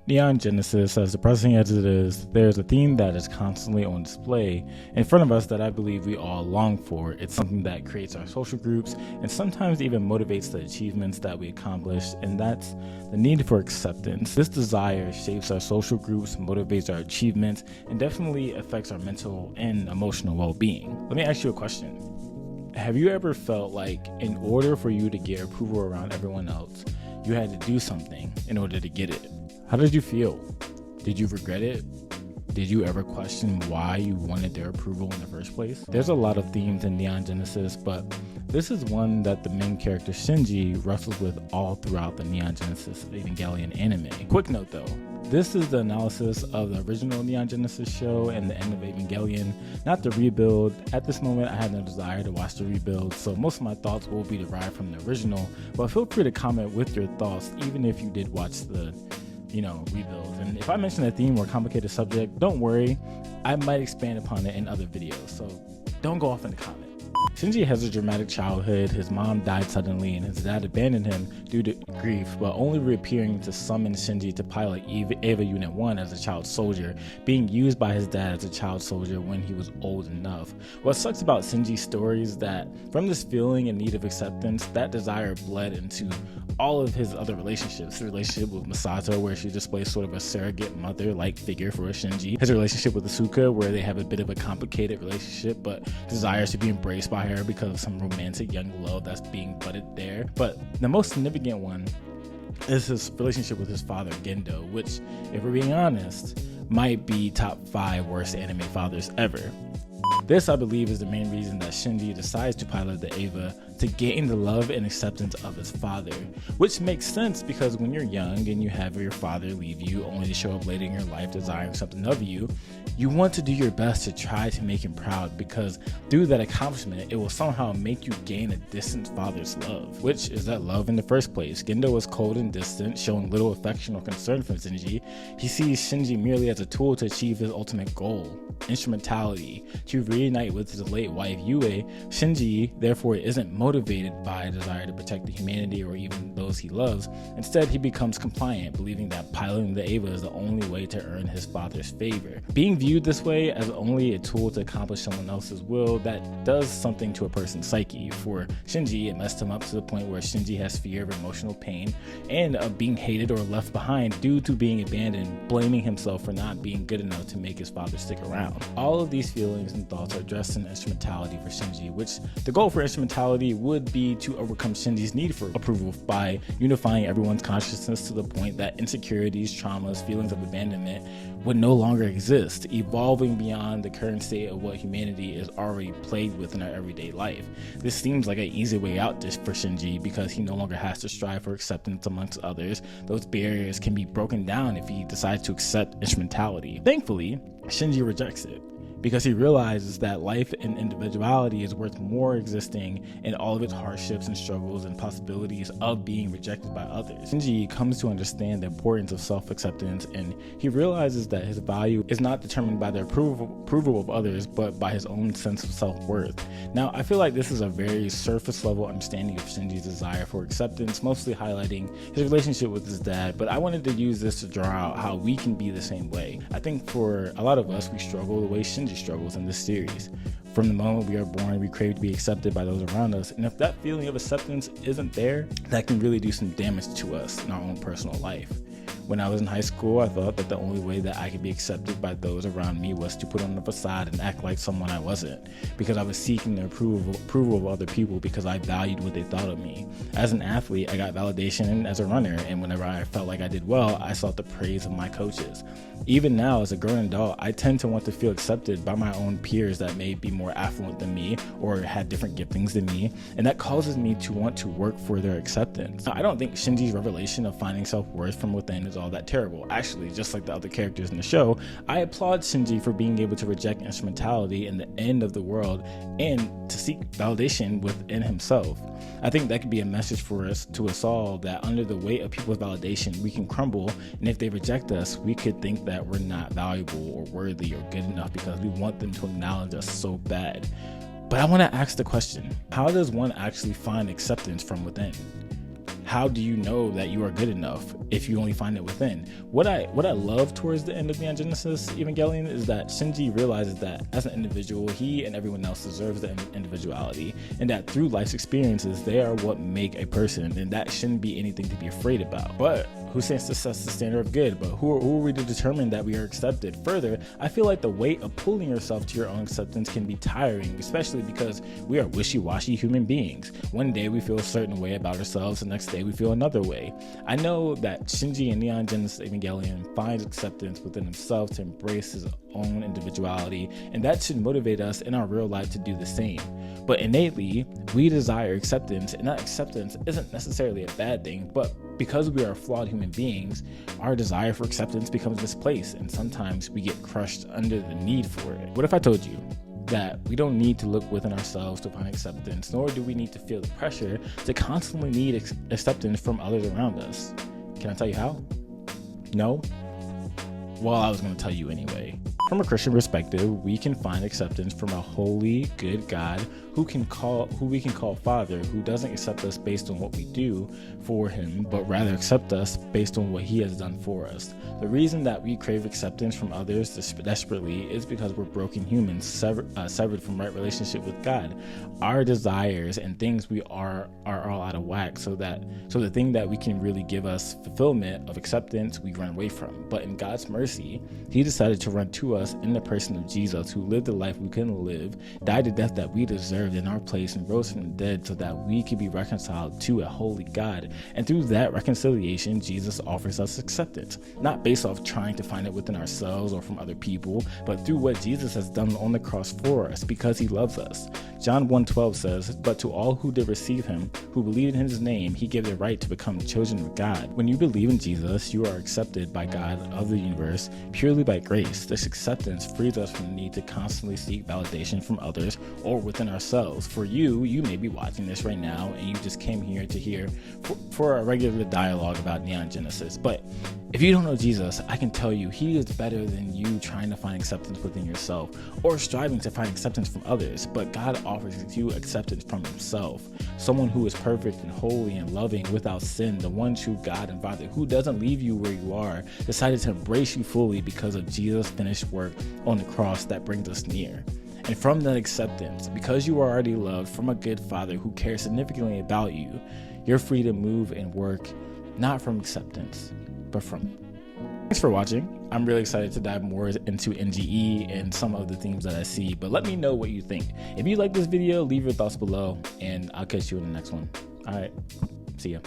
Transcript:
Neon Genesis, as depressing as it is, there's a theme that is constantly on display in front of us that I believe we all long for. It's something that creates our social groups and sometimes even motivates the achievements that we accomplish, and that's the need for acceptance. This desire shapes our social groups, motivates our achievements, and definitely affects our mental and emotional well-being. Let me ask you a question. Have you ever felt like in order for you to get approval around everyone else, you had to do something in order to get it? How did you feel? Did you regret it? Did you ever question why you wanted their approval in the first place? There's a lot of themes in Neon Genesis, but this is one that the main character Shinji wrestles with all throughout the Neon Genesis Evangelion anime. Quick note though, this is the analysis of the original Neon Genesis show and the end of Evangelion, not the rebuild. At this moment, I have no desire to watch the rebuild, so most of my thoughts will be derived from the original, but feel free to comment with your thoughts, even if you did watch the rebuilds. And if I mention a theme or complicated subject, don't worry, I might expand upon it in other videos, so don't go off in the comments. Shinji has a dramatic childhood. His mom died suddenly and his dad abandoned him due to grief, but only reappearing to summon Shinji to pilot Eva Unit 1 as a child soldier, being used by his dad as a child soldier when he was old enough. What sucks about Shinji's story is that from this feeling and need of acceptance, that desire bled into all of his other relationships. His relationship with Masato, where she displays sort of a surrogate mother-like figure for Shinji. His relationship with Asuka, where they have a bit of a complicated relationship, but desires to be embraced by her because of some romantic young love that's being budded there. But the most significant one is his relationship with his father, Gendo, which, if we're being honest, might be top 5 worst anime fathers ever. This, I believe, is the main reason that Shinji decides to pilot the Eva, to gain the love and acceptance of his father, which makes sense because when you're young and you have your father leave you only to show up later in your life desiring something of you, you want to do your best to try to make him proud, because through that accomplishment, it will somehow make you gain a distant father's love. Which is that love in the first place? Gendo is cold and distant, showing little affection or concern for Shinji. He sees Shinji merely as a tool to achieve his ultimate goal, instrumentality, to reunite with his late wife Yue. Shinji, therefore, isn't motivated by a desire to protect the humanity or even those he loves. Instead, he becomes compliant, believing that piloting the Eva is the only way to earn his father's favor. Being viewed this way as only a tool to accomplish someone else's will, that does something to a person's psyche. For Shinji, it messed him up to the point where Shinji has fear of emotional pain and of being hated or left behind due to being abandoned, blaming himself for not being good enough to make his father stick around. All of these feelings and thoughts are addressed in Instrumentality for Shinji, which the goal for Instrumentality would be to overcome Shinji's need for approval by unifying everyone's consciousness to the point that insecurities, traumas, feelings of abandonment would no longer exist, evolving beyond the current state of what humanity is already plagued with in our everyday life. This seems like an easy way out for Shinji because he no longer has to strive for acceptance amongst others. Those barriers can be broken down if he decides to accept Instrumentality. Thankfully, Shinji rejects it, because he realizes that life and individuality is worth more existing in all of its hardships and struggles and possibilities of being rejected by others. Shinji comes to understand the importance of self-acceptance, and he realizes that his value is not determined by the approval of others, but by his own sense of self-worth. Now, I feel like this is a very surface level understanding of Shinji's desire for acceptance, mostly highlighting his relationship with his dad, but I wanted to use this to draw out how we can be the same way. I think for a lot of us, we struggle the way Shinji struggles in this series. From the moment we are born, we crave to be accepted by those around us, and if that feeling of acceptance isn't there, that can really do some damage to us in our own personal life. When I was in high school, I thought that the only way that I could be accepted by those around me was to put on a facade and act like someone I wasn't, because I was seeking the approval of other people because I valued what they thought of me. As an athlete, I got validation as a runner, and whenever I felt like I did well, I sought the praise of my coaches. Even now, as a grown adult, I tend to want to feel accepted by my own peers that may be more affluent than me or had different giftings than me, and that causes me to want to work for their acceptance. Now, I don't think Shinji's revelation of finding self-worth from within is all that terrible. Actually, just like the other characters in the show, I applaud Shinji for being able to reject Instrumentality and the end of the world and to seek validation within himself. I think that could be a message for us all, that under the weight of people's validation, we can crumble, and if they reject us, we could think that we're not valuable or worthy or good enough because we want them to acknowledge us so bad. But I want to ask the question, how does one actually find acceptance from within? how do you know that you are good enough if you only find it within? What I love towards the end of Neon Genesis Evangelion is that Shinji realizes that as an individual, he and everyone else deserves the individuality, and that through life's experiences, they are what make a person, and that shouldn't be anything to be afraid about. But who stands to set the standard of good? But who are we to determine that we are accepted? Further, I feel like the weight of pulling yourself to your own acceptance can be tiring, especially because we are wishy-washy human beings. One day we feel a certain way about ourselves, the next day we feel another way. I know that Shinji in Neon Genesis Evangelion finds acceptance within himself to embrace his own individuality, and that should motivate us in our real life to do the same. But innately, we desire acceptance, and that acceptance isn't necessarily a bad thing, but because we are flawed human beings, our desire for acceptance becomes misplaced, and sometimes we get crushed under the need for it. What if I told you that we don't need to look within ourselves to find acceptance, nor do we need to feel the pressure to constantly need acceptance from others around us? Can I tell you how? No? Well, I was going to tell you anyway. From a Christian perspective, we can find acceptance from a holy, good God who we can call Father, who doesn't accept us based on what we do for him, but rather accept us based on what he has done for us. The reason that we crave acceptance from others desperately is because we're broken humans, severed from right relationship with God. Our desires and things we are all out of whack, so the thing that we can really give us fulfillment of acceptance, we run away from. But in God's mercy, he decided to run to us in the person of Jesus, who lived the life we couldn't live, died the death that we deserved in our place, and rose from the dead so that we could be reconciled to a holy God. And through that reconciliation, Jesus offers us acceptance, not based off trying to find it within ourselves or from other people, but through what Jesus has done on the cross for us, because he loves us. John 1:12 says, "But to all who did receive him, who believed in his name, he gave the right to become children of God." When you believe in Jesus, you are accepted by God of the universe purely by grace. This acceptance frees us from the need to constantly seek validation from others or within ourselves. For you may be watching this right now and you just came here to hear for a regular dialogue about Neon Genesis. But if you don't know Jesus, I can tell you he is better than you trying to find acceptance within yourself or striving to find acceptance from others. But God offers you acceptance from himself, someone who is perfect and holy and loving without sin, the one true God and Father who doesn't leave you where you are, decided to embrace you fully because of Jesus' finished work on the cross that brings us near. And from that acceptance, because you are already loved from a good Father who cares significantly about you, you're free to move and work not from acceptance, but from it. Thanks for watching. I'm really excited to dive more into NGE and some of the themes that I see, but let me know what you think. If you like this video, leave your thoughts below, and I'll catch you in the next one. All right, see ya.